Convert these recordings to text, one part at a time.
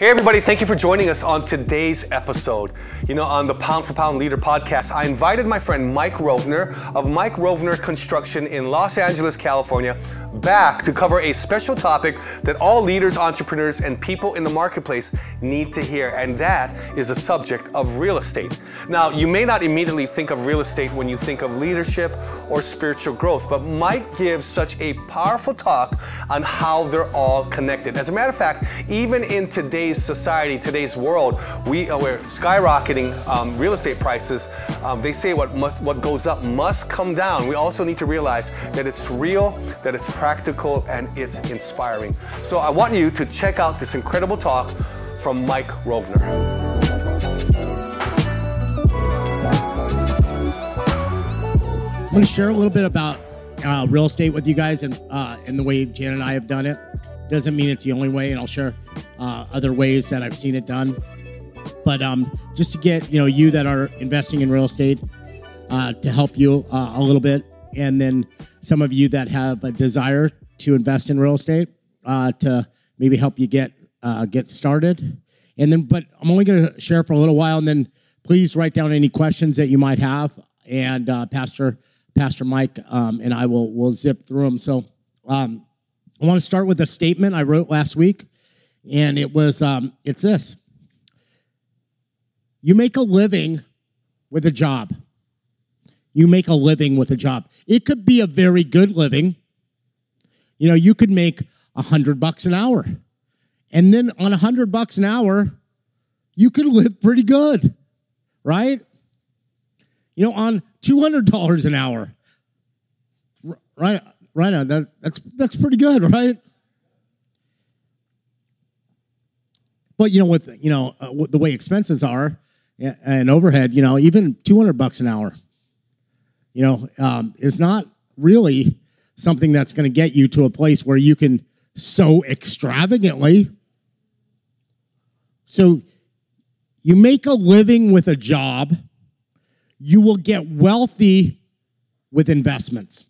Hey everybody, thank you for joining us on today's episode. You know, on the Pound for Pound Leader podcast, I invited my friend Mike Rovner of Mike Rovner Construction in Los Angeles, California, back to cover a special topic that all leaders, entrepreneurs, and people in the marketplace need to hear, and that is the subject of real estate. Now, you may not immediately think of real estate when you think of leadership or spiritual growth, but Mike gives such a powerful talk on how they're all connected. As a matter of fact, even in today's society, today's world, we're skyrocketing real estate prices. They say what goes up must come down. We also need to realize that it's real, that it's practical, and it's inspiring. So I want you to check out this incredible talk from Mike Rovner. I'm going to share a little bit about real estate with you guys and the way Jan and I have done it. Doesn't mean it's the only way, and I'll share other ways that I've seen it done. But just to get you that are investing in real estate to help you a little bit, and then some of you that have a desire to invest in real estate to maybe help you get started. And then, but I'm only going to share for a little while, and then please write down any questions that you might have, and Pastor Mike and I will zip through them. So I want to start with a statement I wrote last week, and it was it's this: you make a living with a job. You make a living with a job. It could be a very good living. You could make $100 an hour, and then on $100 an hour, you could live pretty good, right? On $200 an hour, right on. That's pretty good, right? But with the way expenses are and overhead, even $200 an hour, is not really something that's going to get you to a place where you can so extravagantly. So you make a living with a job, you will get wealthy with investments.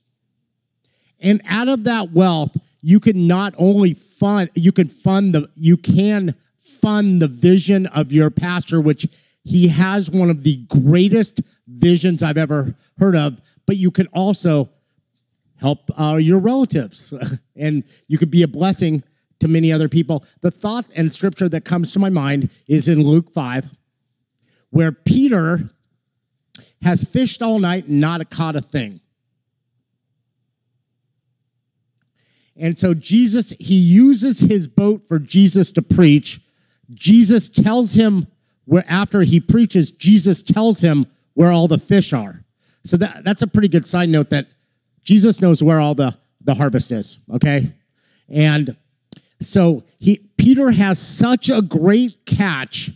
And out of that wealth, you can not only fund the vision of your pastor, which he has one of the greatest visions I've ever heard of, but you can also help your relatives, and you could be a blessing to many other people. The thought and scripture that comes to my mind is in Luke 5, where Peter has fished all night and not caught a thing. And so he uses his boat for Jesus to preach. Jesus tells him after he preaches, Jesus tells him where all the fish are. So that's a pretty good side note, that Jesus knows where all the harvest is, okay? And so Peter has such a great catch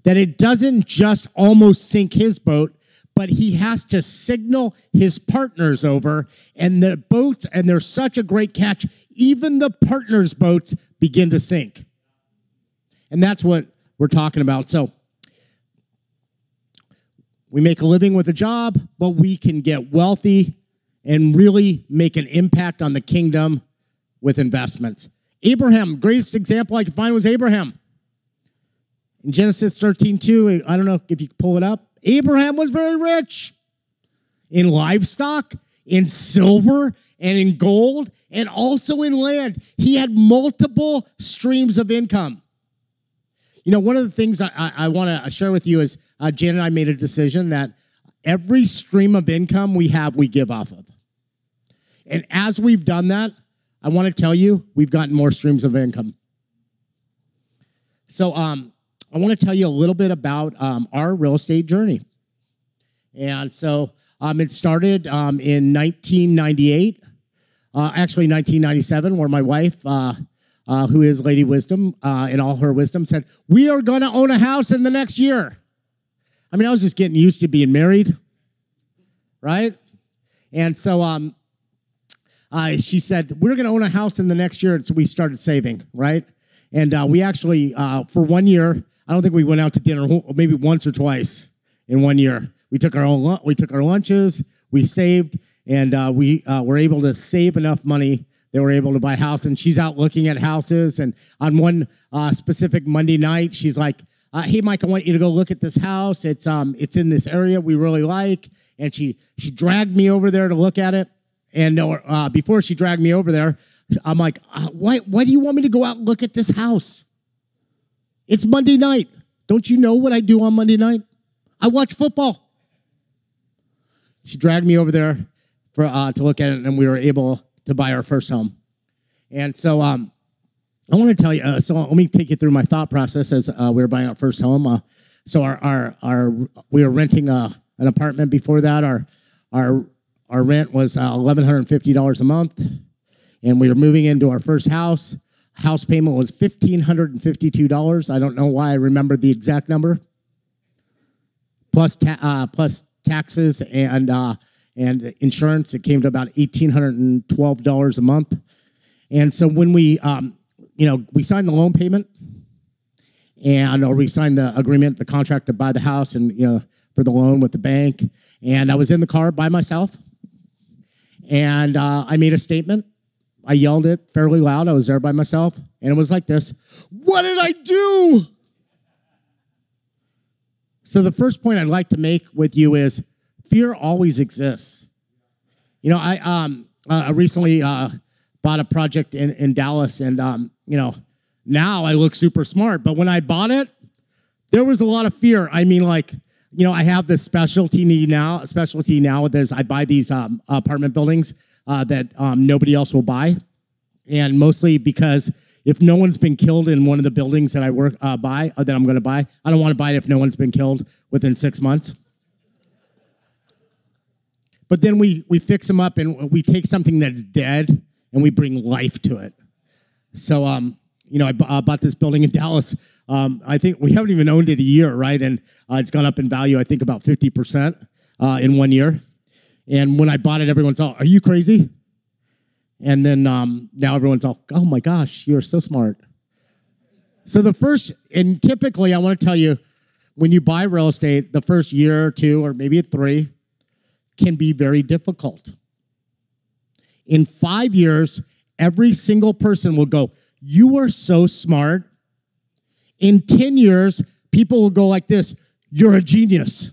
that it doesn't just almost sink his boat, but he has to signal his partners over, and the boats, and there's such a great catch, even the partners' boats begin to sink. And that's what we're talking about. So we make a living with a job, but we can get wealthy and really make an impact on the kingdom with investments. Abraham, greatest example I could find was Abraham. In Genesis 13:2, I don't know if you can pull it up, Abraham was very rich in livestock, in silver, and in gold, and also in land. He had multiple streams of income. One of the things I want to share with you is Jan and I made a decision that every stream of income we have, we give off of. And as we've done that, I want to tell you, we've gotten more streams of income. So I want to tell you a little bit about our real estate journey. And so it started in 1998, actually 1997, where my wife, who is Lady Wisdom, in all her wisdom, said, we are going to own a house in the next year. I mean, I was just getting used to being married, right? And so she said, we're going to own a house in the next year. And so we started saving, right? And we actually, for 1 year, I don't think we went out to dinner, maybe once or twice in 1 year. We took our lunches, we saved, and we were able to save enough money they were able to buy a house, and she's out looking at houses. And on one specific Monday night, she's like, "Hey, Mike, I want you to go look at this house. It's in this area we really like." And she dragged me over there to look at it. And before she dragged me over there, I'm like, "Why do you want me to go out and look at this house? It's Monday night. Don't you know what I do on Monday night? I watch football." She dragged me over there to look at it, and we were able to buy our first home. And so I want to tell you, so let me take you through my thought process as we were buying our first home. So we were renting an apartment before that. Our rent was $1,150 a month, and we were moving into our first house. House payment was $1,552. I don't know why I remember the exact number. Plus taxes and insurance, it came to about $1,812 a month. And so when we signed the loan payment, or we signed the agreement, the contract to buy the house, and for the loan with the bank. And I was in the car by myself, and I made a statement. I yelled it fairly loud. I was there by myself, and it was like this: "What did I do?" So the first point I'd like to make with you is fear always exists. I recently bought a project in Dallas, and now I look super smart. But when I bought it, there was a lot of fear. I mean, I have this specialty now with this. I buy these apartment buildings that nobody else will buy, and mostly because if no one's been killed in one of the buildings that I that I'm going to buy, I don't want to buy it if no one's been killed within 6 months. But then we fix them up, and we take something that's dead and we bring life to it. So I bought this building in Dallas. I think we haven't even owned it a year, right? And it's gone up in value, I think, about 50% in 1 year. And when I bought it, everyone's all, "Are you crazy?" And then now everyone's all, "Oh my gosh, you're so smart." So and typically I want to tell you, when you buy real estate, the first year or two, or maybe 3, can be very difficult. In 5 years, every single person will go, "You are so smart." In 10 years, people will go like this: "You're a genius."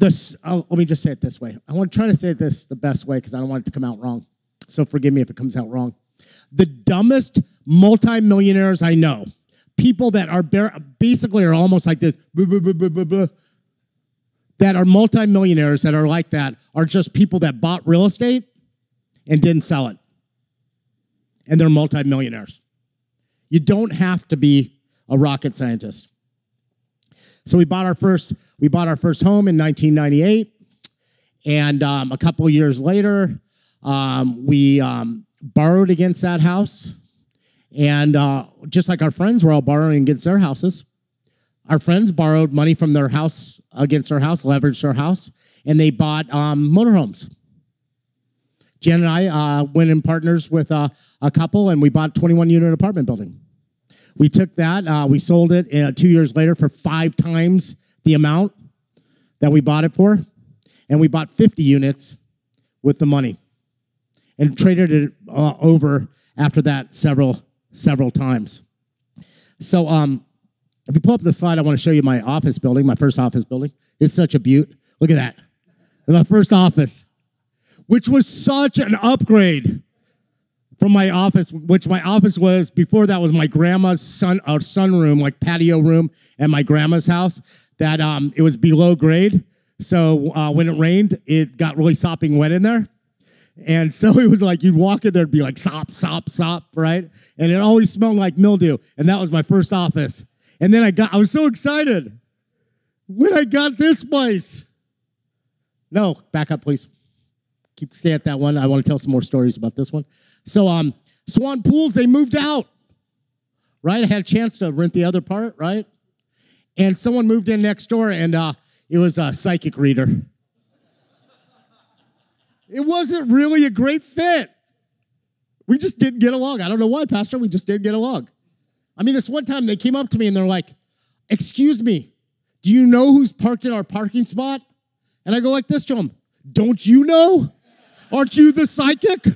Let me just say it this way. I want to try to say this the best way because I don't want it to come out wrong. So forgive me if it comes out wrong. The dumbest multimillionaires I know, people that are basically are almost like this, that are multimillionaires that are like that, are just people that bought real estate and didn't sell it. And they're multimillionaires. You don't have to be a rocket scientist. So we bought our first home in 1998, and a couple of years later, we borrowed against that house, and just like our friends were all borrowing against their houses, our friends borrowed money from their house against their house, leveraged their house, and they bought motorhomes. Jen and I went in partners with a couple, and we bought a 21-unit apartment building. We took that, we sold it 2 years later for 5 times the amount that we bought it for, and we bought 50 units with the money and traded it over after that several times. So if you pull up the slide, I want to show you my office building, my first office building. It's such a beaut. Look at that. My first office, which was such an upgrade from my office, which my office was, before that was my grandma's sunroom, like patio room at my grandma's house, that it was below grade. So when it rained, it got really sopping wet in there. And so it was like you'd walk in there, it'd be like sop, sop, sop, right? And it always smelled like mildew. And that was my first office. And then I was so excited when I got this place. No, back up, please. Stay at that one. I want to tell some more stories about this one. So Swan Pools, they moved out, right? I had a chance to rent the other part, right? And someone moved in next door, and it was a psychic reader. It wasn't really a great fit. We just didn't get along. I don't know why, Pastor. We just didn't get along. I mean, this one time they came up to me, and they're like, "Excuse me, do you know who's parked in our parking spot?" And I go like this to them: "Don't you know? Aren't you the psychic?"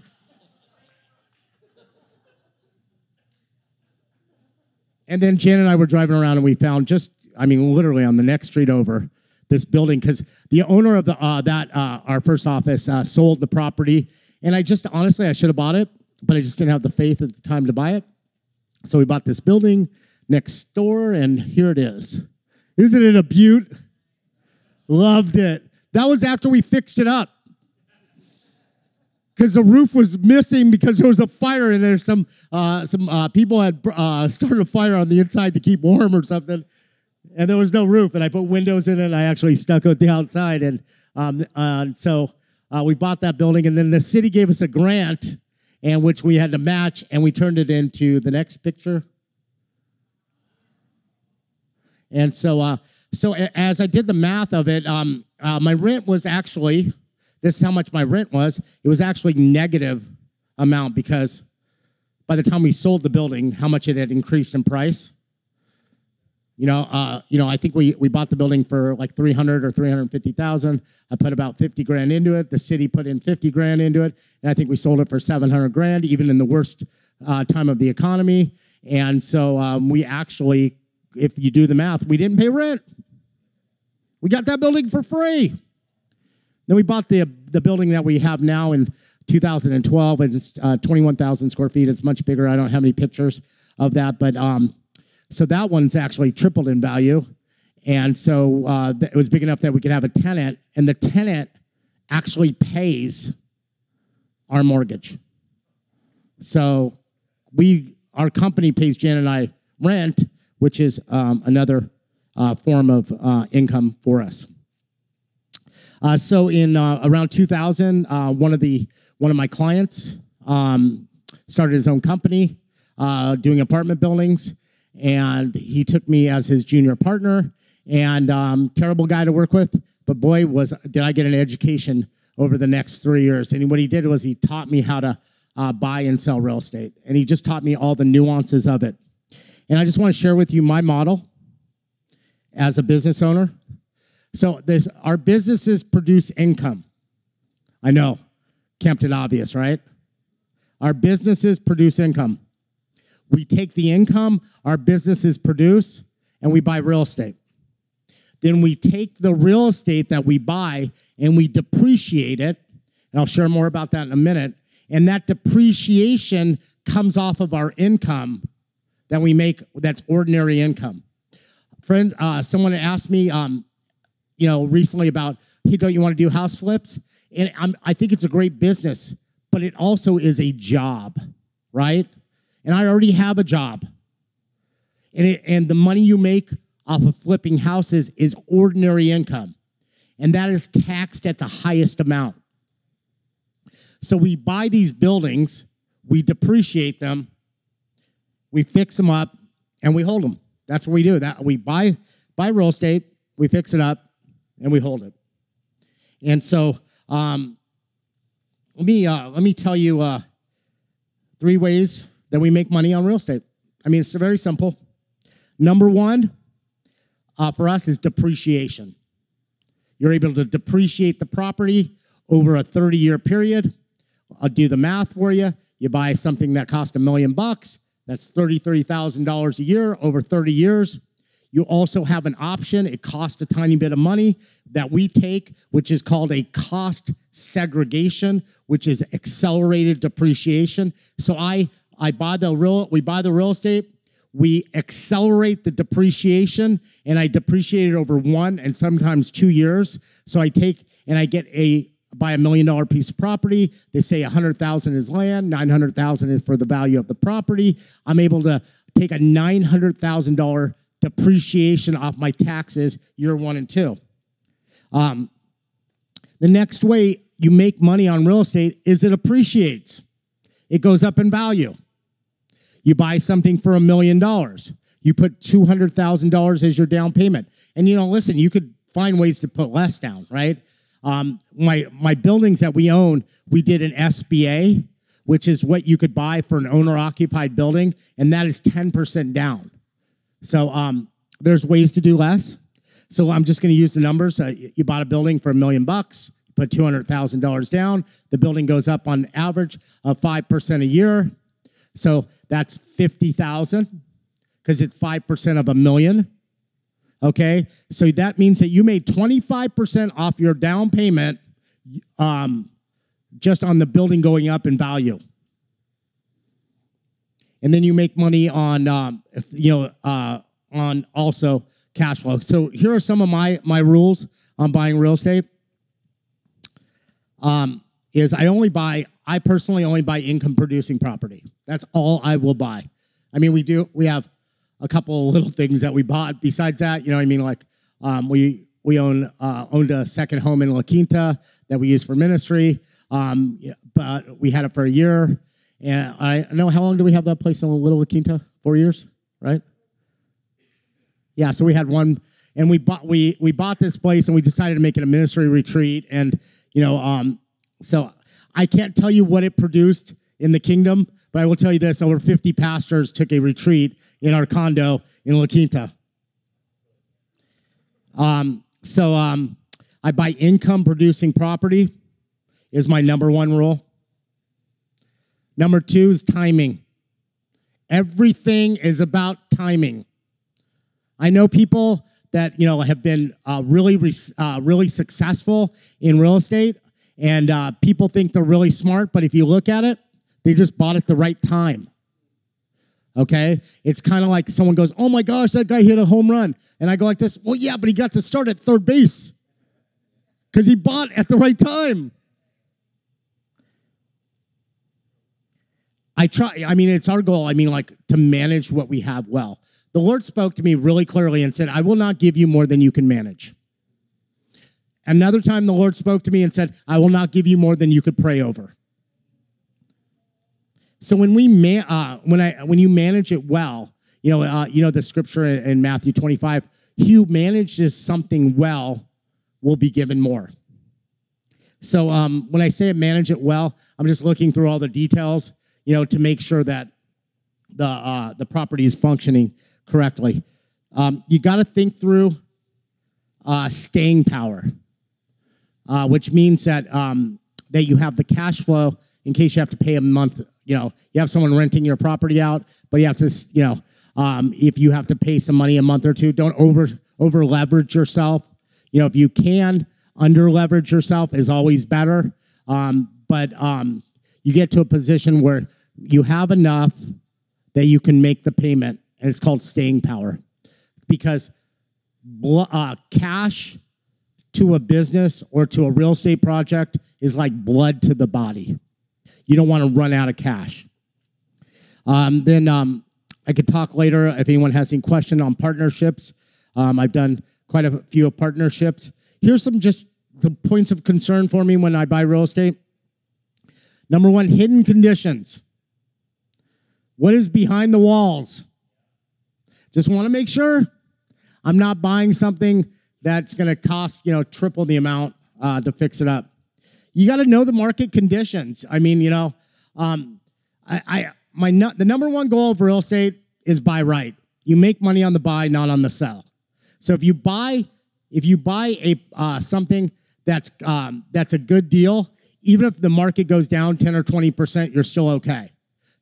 And then Jan and I were driving around, and we found literally on the next street over, this building, because the owner of our first office sold the property, and I should have bought it, but I just didn't have the faith at the time to buy it. So we bought this building next door, and here it is. Isn't it a beaut? Loved it. That was after we fixed it up, because the roof was missing because there was a fire in there. Some people had started a fire on the inside to keep warm or something, and there was no roof. And I put windows in it, and I actually stuccoed the outside. And so we bought that building, and then the city gave us a grant, and which we had to match, and we turned it into the next picture. And so as I did the math of it, my rent was actually, this is how much my rent was. It was actually negative amount, because by the time we sold the building, how much it had increased in price. I think we bought the building for like $300,000 or $350,000. I put about $50,000 into it. The city put in $50,000 into it, and I think we sold it for $700,000, even in the worst time of the economy. And so we actually, if you do the math, we didn't pay rent. We got that building for free. Then we bought the building that we have now in 2012, and it's 21,000 square feet. It's much bigger. I don't have any pictures of that, but so that one's actually tripled in value. And so it was big enough that we could have a tenant, and the tenant actually pays our mortgage. So our company pays Jan and I rent, which is another form of income for us. So in around 2000, one of my clients started his own company doing apartment buildings, and he took me as his junior partner. And terrible guy to work with, but boy, did I get an education over the next 3 years. And what he did was he taught me how to buy and sell real estate, and he just taught me all the nuances of it. And I just want to share with you my model as a business owner. So our businesses produce income. I know, Captain Obvious, right? Our businesses produce income. We take the income our businesses produce, and we buy real estate. Then we take the real estate that we buy, and we depreciate it, and I'll share more about that in a minute, and that depreciation comes off of our income that we make, that's ordinary income. Friend, someone asked me, recently about, hey, don't you want to do house flips? And I think it's a great business, but it also is a job, right? And I already have a job. And the money you make off of flipping houses is ordinary income. And that is taxed at the highest amount. So we buy these buildings, we depreciate them, we fix them up, and we hold them. That's what we do. That we buy real estate, we fix it up, and we hold it. And so let me tell you 3 ways that we make money on real estate. I mean, it's very simple. Number 1 for us is depreciation. You're able to depreciate the property over a 30-year period. I'll do the math for you. You buy something that cost $1 million. That's $33,000 a year over 30 years. You also have an option. It costs a tiny bit of money that we take, which is called a cost segregation, which is accelerated depreciation. So we buy the real estate, we accelerate the depreciation, and I depreciate it over 1 and sometimes 2 years. So I buy $1 million piece of property. They say $100,000 is land, $900,000 is for the value of the property. I'm able to take a $900,000 depreciation off my taxes year 1 and 2. The next way you make money on real estate is it appreciates. It goes up in value. You buy something for $1 million. You put $200,000 as your down payment. And listen, you could find ways to put less down, right? My buildings that we own, we did an SBA, which is what you could buy for an owner-occupied building, and that is 10% down. So there's ways to do less. So I'm just going to use the numbers. You bought a building for $1 million, put $200,000 down. The building goes up on average of 5% a year. So that's $50,000. because it's 5% of a million. Okay, so that means that you made 25% off your down payment just on the building going up in value. And then you make money on, on also cash flow. So here are some of my rules on buying real estate. I personally only buy income producing property. That's all I will buy. I mean, we have a couple little things that we bought besides that. You know what I mean? Like we owned a second home in La Quinta that we used for ministry. But we had it for a year. And I know, how long do we have that place in Little La Quinta? 4 years, right? Yeah, so we had one, and we bought this place, and we decided to make it a ministry retreat. And so I can't tell you what it produced in the kingdom, but I will tell you this: over 50 pastors took a retreat in our condo in La Quinta. I buy income producing property is my number one rule. Number two is timing. Everything is about timing. I know people that have been really successful in real estate, and people think they're really smart, but if you look at it, they just bought at the right time. Okay? It's kind of like someone goes, "Oh my gosh, that guy hit a home run." And I go like this, "Well, yeah, but he got to start at third base because he bought at the right time." It's our goal, to manage what we have well. The Lord spoke to me really clearly and said, "I will not give you more than you can manage." Another time the Lord spoke to me and said, "I will not give you more than you could pray over." So when you manage it well, the scripture in Matthew 25, he who manages something well will be given more. So when I say manage it well, I'm just looking through all the details, to make sure that the property is functioning correctly. You got to think through staying power, which means that you have the cash flow in case you have to pay a month. You have someone renting your property out, but you have to, if you have to pay some money a month or two, don't over leverage yourself. If you can, under leverage yourself is always better. But you get to a position where you have enough that you can make the payment, and it's called staying power. Because cash to a business or to a real estate project is like blood to the body. You don't want to run out of cash. Then I could talk later if anyone has any question on partnerships. I've done quite a few partnerships. Here's some just the points of concern for me when I buy real estate. Number one, hidden conditions. What is behind the walls? Just want to make sure I'm not buying something that's going to cost, triple the amount to fix it up. You got to know the market conditions. The number one goal of real estate is buy right. You make money on the buy, not on the sell. So if you buy something that's a good deal, even if the market goes down 10 or 20%, you're still okay.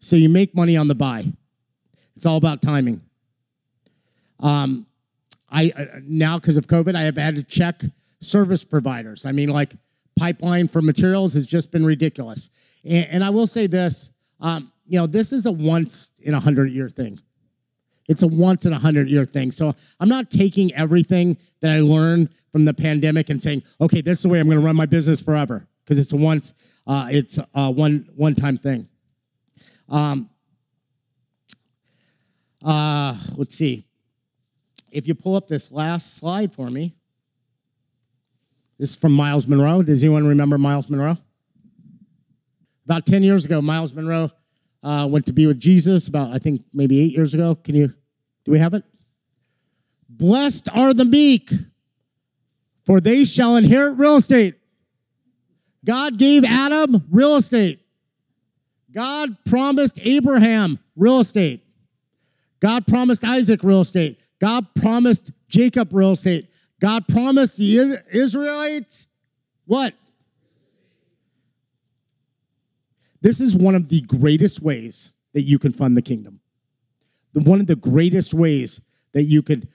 So you make money on the buy. It's all about timing. Now because of COVID, I have had to check service providers. Pipeline for materials has just been ridiculous. And I will say this, this is a once in 100-year thing. It's a once in 100-year thing. So I'm not taking everything that I learned from the pandemic and saying, okay, this is the way I'm going to run my business forever, because it's a one-time thing. Let's see. If you pull up this last slide for me, this is from Miles Monroe. Does anyone remember Miles Monroe? About 10 years ago, Miles Monroe went to be with Jesus. About, I think, maybe 8 years ago. Do we have it? Blessed are the meek, for they shall inherit real estate. God gave Adam real estate. God promised Abraham real estate. God promised Isaac real estate. God promised Jacob real estate. God promised the Israelites what? This is one of the greatest ways that you can fund the kingdom. one of the greatest ways that you could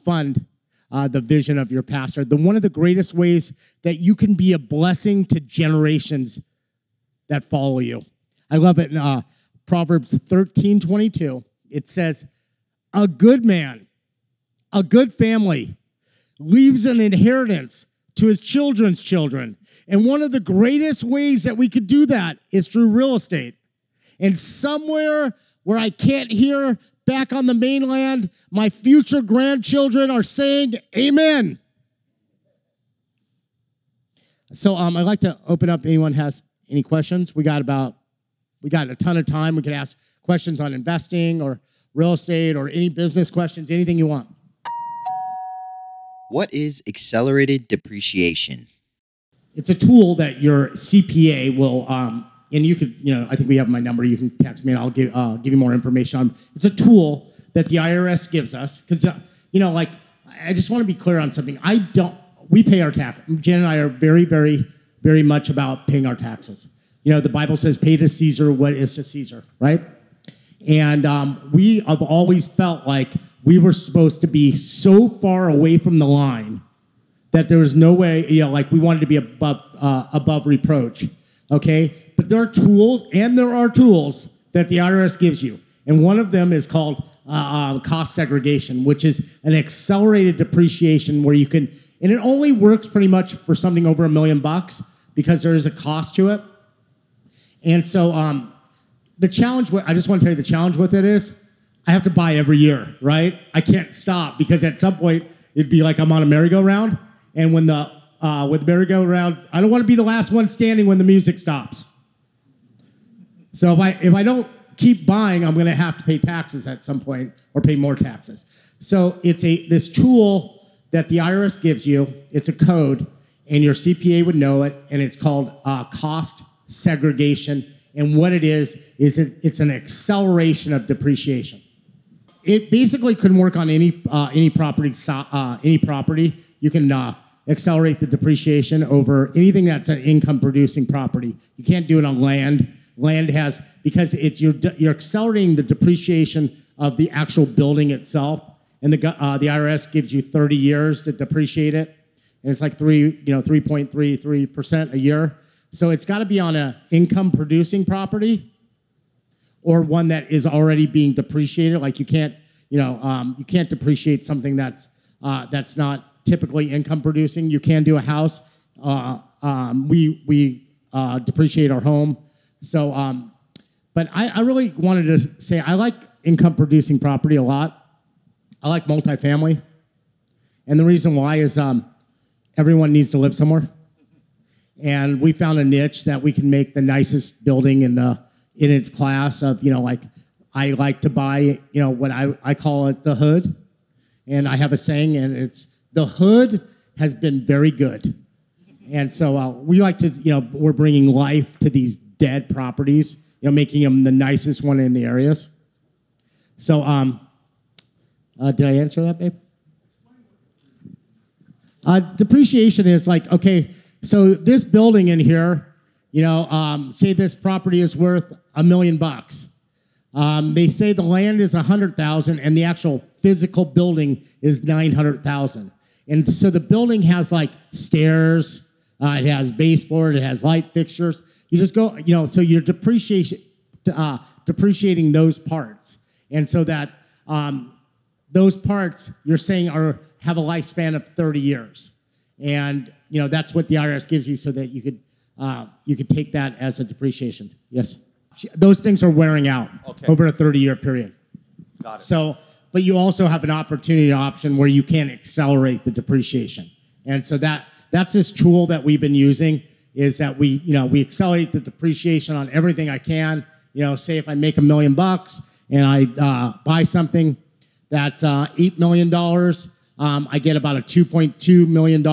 fund the vision of your pastor, one of the greatest ways that you can be a blessing to generations that follow you. I love it in Proverbs 13:22. It says, a good man, a good family, leaves an inheritance to his children's children. And one of the greatest ways that we could do that is through real estate. And somewhere where I can't hear back on the mainland, my future grandchildren are saying amen. So I'd like to open up. Anyone has any questions? We got a ton of time. We could ask questions on investing or real estate or any business questions, anything you want. What is accelerated depreciation? It's a tool that your CPA will, and you could, I think we have my number. You can text me and I'll give you more information on. It's a tool that the IRS gives us because, I just want to be clear on something. We pay our tax. Jen and I are very, very, very much about paying our taxes. The Bible says, pay to Caesar what is to Caesar, right? And we have always felt like we were supposed to be so far away from the line that there was no way, we wanted to be above reproach, okay? But there are tools that the IRS gives you. And one of them is called cost segregation, which is an accelerated depreciation where you can, and it only works pretty much for something over $1 million because there is a cost to it. And so the challenge, I just want to tell you the challenge with it is I have to buy every year, right? I can't stop because at some point it'd be like I'm on a merry-go-round. And when with the merry-go-round, I don't want to be the last one standing when the music stops. So if I don't keep buying, I'm going to have to pay taxes at some point or pay more taxes. So it's this tool that the IRS gives you. It's a code, and your CPA would know it, and it's called cost segregation. And what it is it's an acceleration of depreciation. It basically can work on any property. You can accelerate the depreciation over anything that's an income-producing property. You can't do it on land. Land has, because you're accelerating the depreciation of the actual building itself, and the IRS gives you 30 years to depreciate it, and it's like 3.33% a year. So it's got to be on an income-producing property, or one that is already being depreciated. Like you can't depreciate something that's not typically income-producing. You can do a house. We depreciate our home. So, but I really wanted to say I like income-producing property a lot. I like multifamily, and the reason why is everyone needs to live somewhere. And we found a niche that we can make the nicest building in its class of, I like to buy, what I call it the hood. And I have a saying, and it's the hood has been very good. And so we like to, we're bringing life to these dead properties, making them the nicest one in the areas. So did I answer that, babe? Depreciation is like, okay, so this building in here, say this property is worth $1 million. They say the land is $100,000 and the actual physical building is $900,000. And so the building has like stairs, it has baseboard, it has light fixtures. You just go, so you're depreciating those parts. And so that those parts you're saying have a lifespan of 30 years. And that's what the IRS gives you so that you could take that as a depreciation. Yes. Those things are wearing out over a 30-year period. Got it. So, but you also have an option where you can accelerate the depreciation. And so that's this tool that we've been using is that we accelerate the depreciation on everything I can. Say if I make $1 million and I buy something that's $8 million, I get about a $2.2 million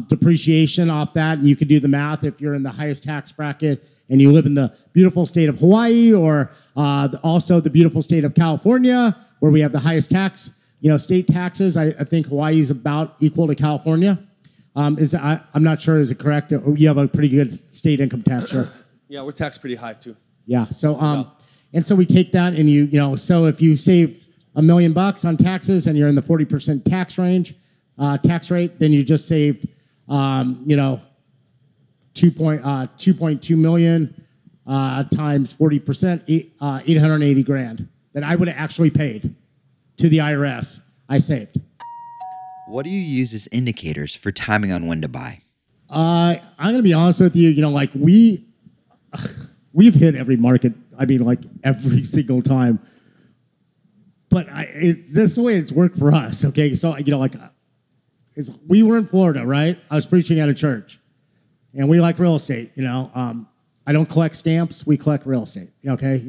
depreciation off that, and you could do the math if you're in the highest tax bracket and you live in the beautiful state of Hawaii or also the beautiful state of California, where we have the highest tax, state taxes. I think Hawaii is about equal to California. I'm not sure, is it correct? You have a pretty good state income tax here. Yeah, we're taxed pretty high too. Yeah, so And so we take that and so if you save $1 million on taxes and you're in the 40% tax range, tax rate, then you just saved, 2.2 million times 40%, 880 grand that I would have actually paid to the IRS. I saved. What do you use as indicators for timing on when to buy? I'm going to be honest with you. We've hit every market. I mean, like every single time. But this is the way it's worked for us. Okay, so we were in Florida, right? I was preaching at a church, and we like real estate. I don't collect stamps. We collect real estate. Okay,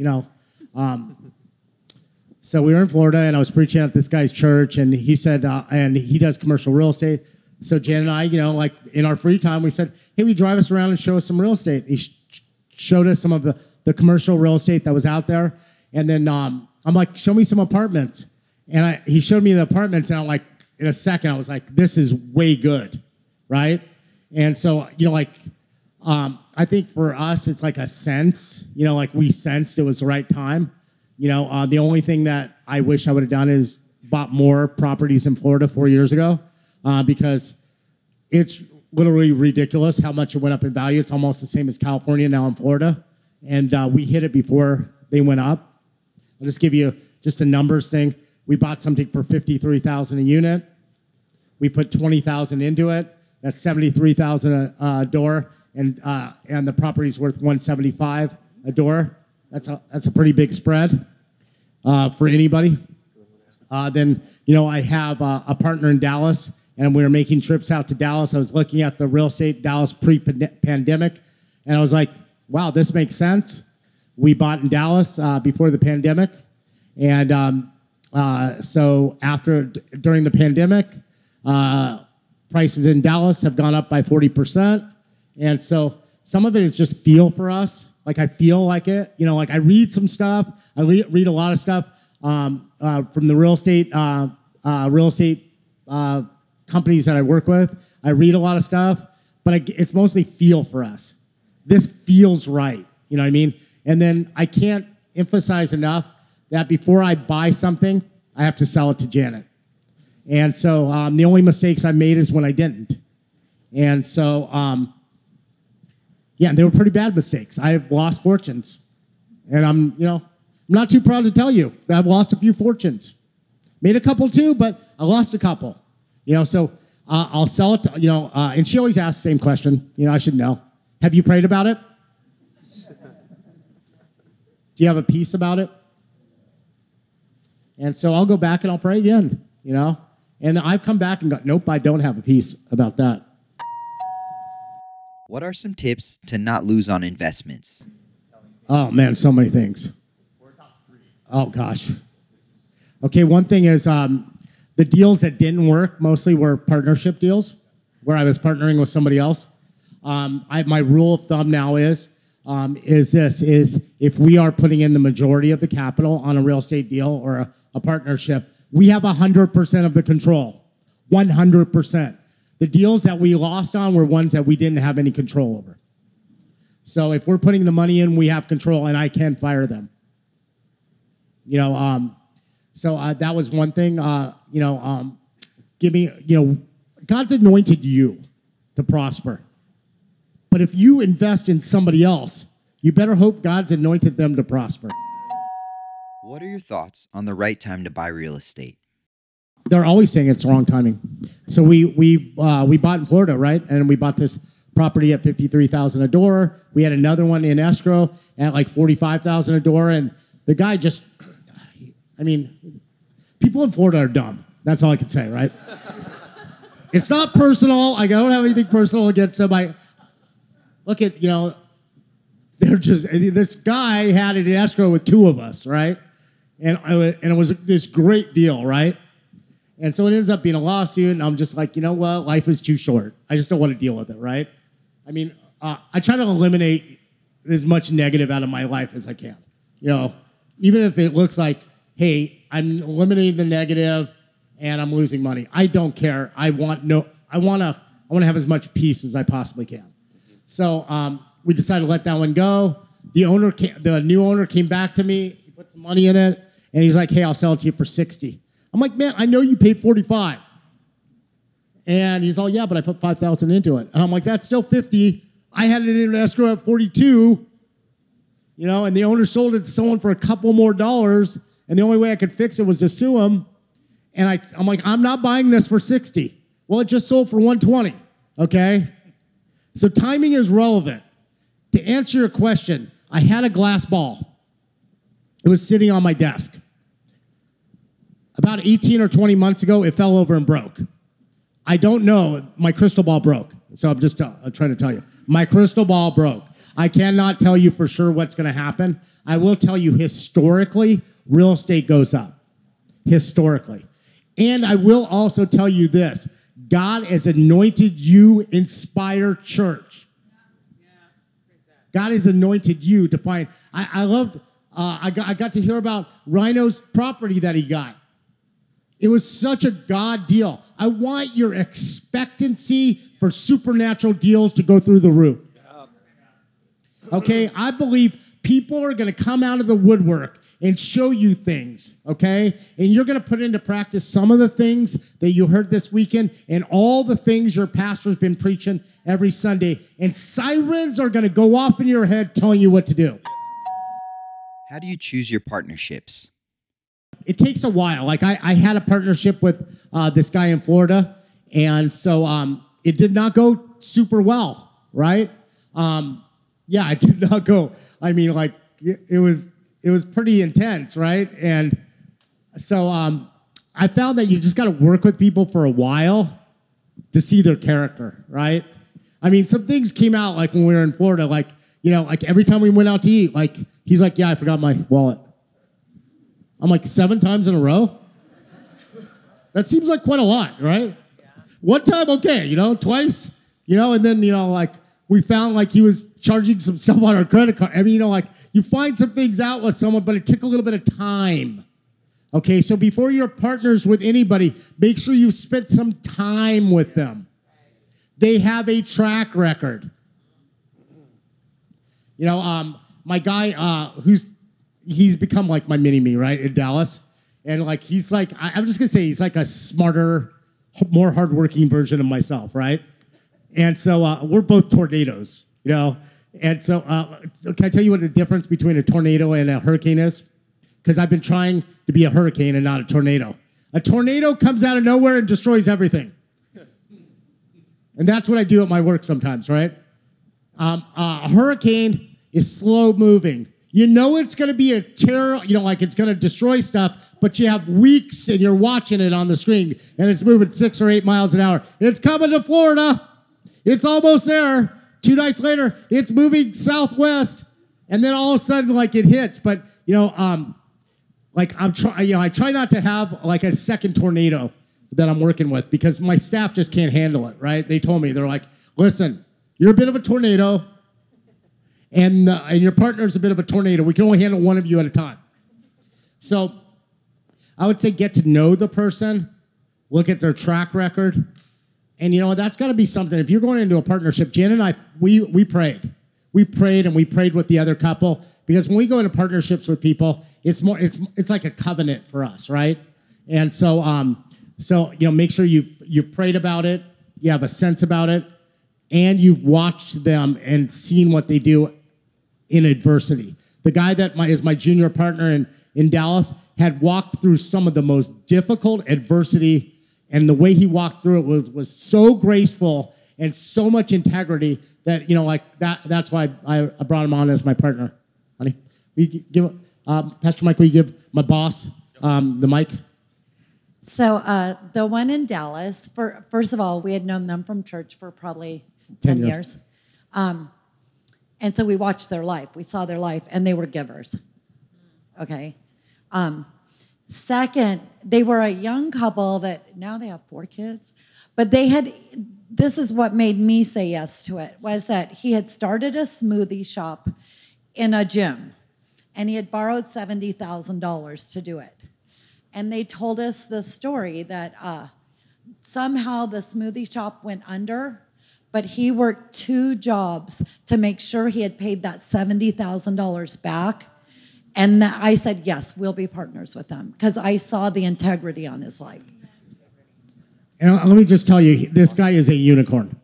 So we were in Florida, and I was preaching at this guy's church, and he said, and he does commercial real estate. So Jan and I, in our free time, we said, hey, will you drive us around and show us some real estate? He showed us some of the commercial real estate that was out there. And then I'm like, show me some apartments. And he showed me the apartments, and I'm like, in a second, I was like, this is way good, right? And so, I think for us, it's like a sense, we sensed it was the right time. The only thing that I wish I would have done is bought more properties in Florida 4 years ago, because it's literally ridiculous how much it went up in value. It's almost the same as California now in Florida, and we hit it before they went up. I'll just give you just a numbers thing. We bought something for $53,000 a unit. We put $20,000 into it. That's $73,000 a door, and the property's worth $175 a door. That's a pretty big spread for anybody. Then I have a partner in Dallas, and we were making trips out to Dallas. I was looking at the real estate Dallas pre-pandemic, and I was like, wow, this makes sense. We bought in Dallas before the pandemic, and so during the pandemic, prices in Dallas have gone up by 40%, and so some of it is just feel for us. Like I feel like it, I read some stuff. I read a lot of stuff from the real estate companies that I work with. I read a lot of stuff, but it's mostly feel for us. This feels right, you know what I mean? And then I can't emphasize enough that before I buy something, I have to sell it to Janet. And so the only mistakes I made is when I didn't. And so, they were pretty bad mistakes. I have lost fortunes. And I'm not too proud to tell you that I've lost a few fortunes. Made a couple too, but I lost a couple. So I'll sell it to, and she always asks the same question. I should know. Have you prayed about it? Do you have a peace about it? And so I'll go back and I'll pray again, And I've come back and go, nope, I don't have a peace about that. What are some tips to not lose on investments? Oh, man, so many things. Oh, gosh. Okay, one thing is the deals that didn't work mostly were partnership deals where I was partnering with somebody else. My rule of thumb now is if we are putting in the majority of the capital on a real estate deal or a partnership, we have 100% of the control, 100%. The deals that we lost on were ones that we didn't have any control over. So if we're putting the money in, we have control, and I can fire them. So that was one thing. God's anointed you to prosper. But if you invest in somebody else, you better hope God's anointed them to prosper. What are your thoughts on the right time to buy real estate? They're always saying it's the wrong timing. So we bought in Florida, right? And we bought this property at $53,000 a door. We had another one in escrow at like $45,000 a door. And the guy just, people in Florida are dumb. That's all I can say, right? It's not personal. I don't have anything personal against them. Look at, they're just, this guy had it in escrow with two of us, right? And it was this great deal, right? And so it ends up being a lawsuit, and I'm just like, life is too short. I just don't want to deal with it, right? I try to eliminate as much negative out of my life as I can. Even if it looks like, hey, I'm eliminating the negative and I'm losing money. I don't care. I want to have as much peace as I possibly can. So we decided to let that one go. the new owner came back to me. He put some money in it, and he's like, "Hey, I'll sell it to you for 60." I'm like, "Man, I know you paid 45." And he's all, "Yeah, but I put 5,000 into it." And I'm like, "That's still 50. I had it in escrow at 42, and the owner sold it to someone for a couple more dollars, and the only way I could fix it was to sue him. And I'm like, I'm not buying this for 60. Well, it just sold for 120, okay? So timing is relevant. To answer your question, I had a glass ball. It was sitting on my desk. About 18 or 20 months ago, it fell over and broke. I don't know. My crystal ball broke. So I'm just trying to tell you. My crystal ball broke. I cannot tell you for sure what's going to happen. I will tell you historically, real estate goes up. Historically. And I will also tell you this. God has anointed you, Inspire Church. God has anointed you to find. I loved, I got to hear about Rhino's property that he got. It was such a God deal. I want your expectancy for supernatural deals to go through the roof. Okay, I believe people are going to come out of the woodwork and show you things, okay? And you're going to put into practice some of the things that you heard this weekend and all the things your pastor's been preaching every Sunday. And sirens are going to go off in your head telling you what to do. How do you choose your partnerships? It takes a while. Like I had a partnership with this guy in Florida, and so it did not go super well, right? Yeah, it did not go. I mean, like it was pretty intense, right? And so I found that you just got to work with people for a while to see their character, right? I mean, some things came out like when we were in Florida, like like every time we went out to eat, like he's like, "Yeah, I forgot my wallet." I'm like, 7 times in a row? That seems like quite a lot, right? Yeah. One time, okay, twice, and then, like we found like he was charging some stuff on our credit card. I mean, like you find some things out with someone, but it took a little bit of time. Okay, so before you're partners with anybody, make sure you've spent some time with them. They have a track record. My guy he's become like my mini-me, right, in Dallas. And like, he's like, I'm just going to say he's like a smarter, more hardworking version of myself, right? And so we're both tornadoes, And so can I tell you what the difference between a tornado and a hurricane is? Because I've been trying to be a hurricane and not a tornado. A tornado comes out of nowhere and destroys everything. And that's what I do at my work sometimes, right? A hurricane is slow moving. It's going to be a terror, like it's going to destroy stuff, but you have weeks and you're watching it on the screen and it's moving 6 or 8 miles an hour. It's coming to Florida. It's almost there. 2 nights later, it's moving southwest. And then all of a sudden, like it hits. But, like I try not to have like a second tornado that I'm working with because my staff just can't handle it, right? They told me, they're like, "Listen, you're a bit of a tornado. And your partner's a bit of a tornado. We can only handle one of you at a time." So I would say get to know the person, look at their track record, and that's got to be something. If you're going into a partnership, Jan and I, we prayed. We prayed and we prayed with the other couple because when we go into partnerships with people, it's like a covenant for us, right? And so make sure you prayed about it, you have a sense about it, and you've watched them and seen what they do in adversity. The guy that is my junior partner in Dallas had walked through some of the most difficult adversity, and the way he walked through it was so graceful and so much integrity that that's why I brought him on as my partner. Honey, will you give Pastor Mike? Will you give my boss the mic? So the one in Dallas, first of all, we had known them from church for probably 10 years. And so we watched their life. We saw their life, and they were givers. Okay. Second, they were a young couple that now they have 4 kids. But this is what made me say yes to it, was that he had started a smoothie shop in a gym, and he had borrowed $70,000 to do it. And they told us the story that somehow the smoothie shop went under, but he worked 2 jobs to make sure he had paid that $70,000 back. And I said, yes, we'll be partners with him because I saw the integrity on his life. And let me just tell you, this guy is a unicorn.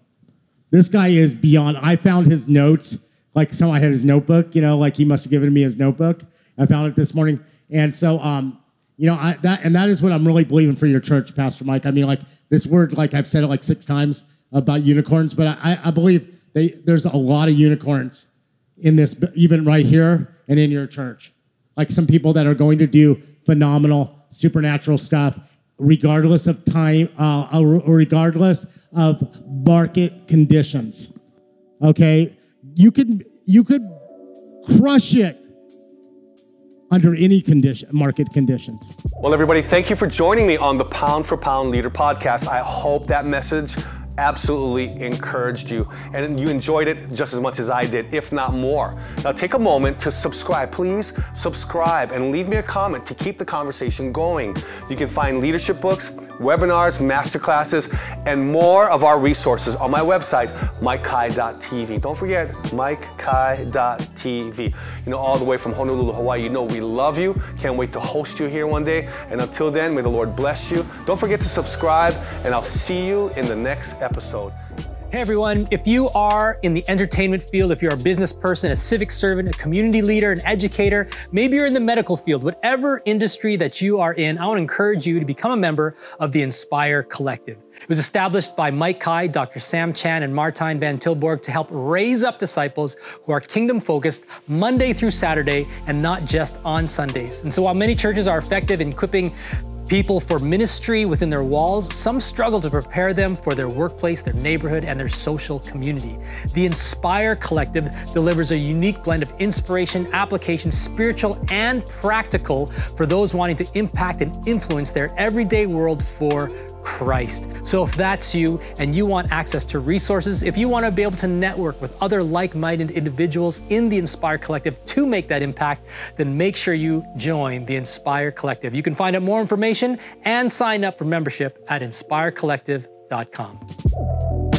This guy is beyond. I found his notes, like someone had his notebook, like he must have given me his notebook. I found it this morning. And so, that is what I'm really believing for your church, Pastor Mike. I mean, like this word, like I've said it like 6 times about unicorns, but I believe there's a lot of unicorns in this, even right here and in your church. Like some people that are going to do phenomenal supernatural stuff, regardless of time, regardless of market conditions. Okay, you could crush it under any market conditions. Well, everybody, thank you for joining me on the Pound for Pound Leader podcast. I hope that message absolutely encouraged you and you enjoyed it just as much as I did, if not more. Now take a moment to subscribe. Please subscribe and leave me a comment to keep the conversation going. You can find leadership books, webinars, masterclasses, and more of our resources on my website, mikekai.tv. Don't forget, mikekai.tv. All the way from Honolulu, Hawaii, we love you. Can't wait to host you here one day. And until then, may the Lord bless you. Don't forget to subscribe, and I'll see you in the next episode. Hey everyone, if you are in the entertainment field, if you're a business person, a civic servant, a community leader, an educator, maybe you're in the medical field, whatever industry that you are in, I want to encourage you to become a member of the Inspire Collective. It was established by Mike Kai, Dr. Sam Chan, and Martijn van Tilburg to help raise up disciples who are kingdom focused Monday through Saturday and not just on Sundays. And so while many churches are effective in equipping people for ministry within their walls, some struggle to prepare them for their workplace, their neighborhood, and their social community. The Inspire Collective delivers a unique blend of inspiration, application, spiritual, and practical for those wanting to impact and influence their everyday world for Christ. So if that's you and you want access to resources, if you want to be able to network with other like-minded individuals in the Inspire Collective to make that impact, then make sure you join the Inspire Collective. You can find out more information and sign up for membership at inspirecollective.com.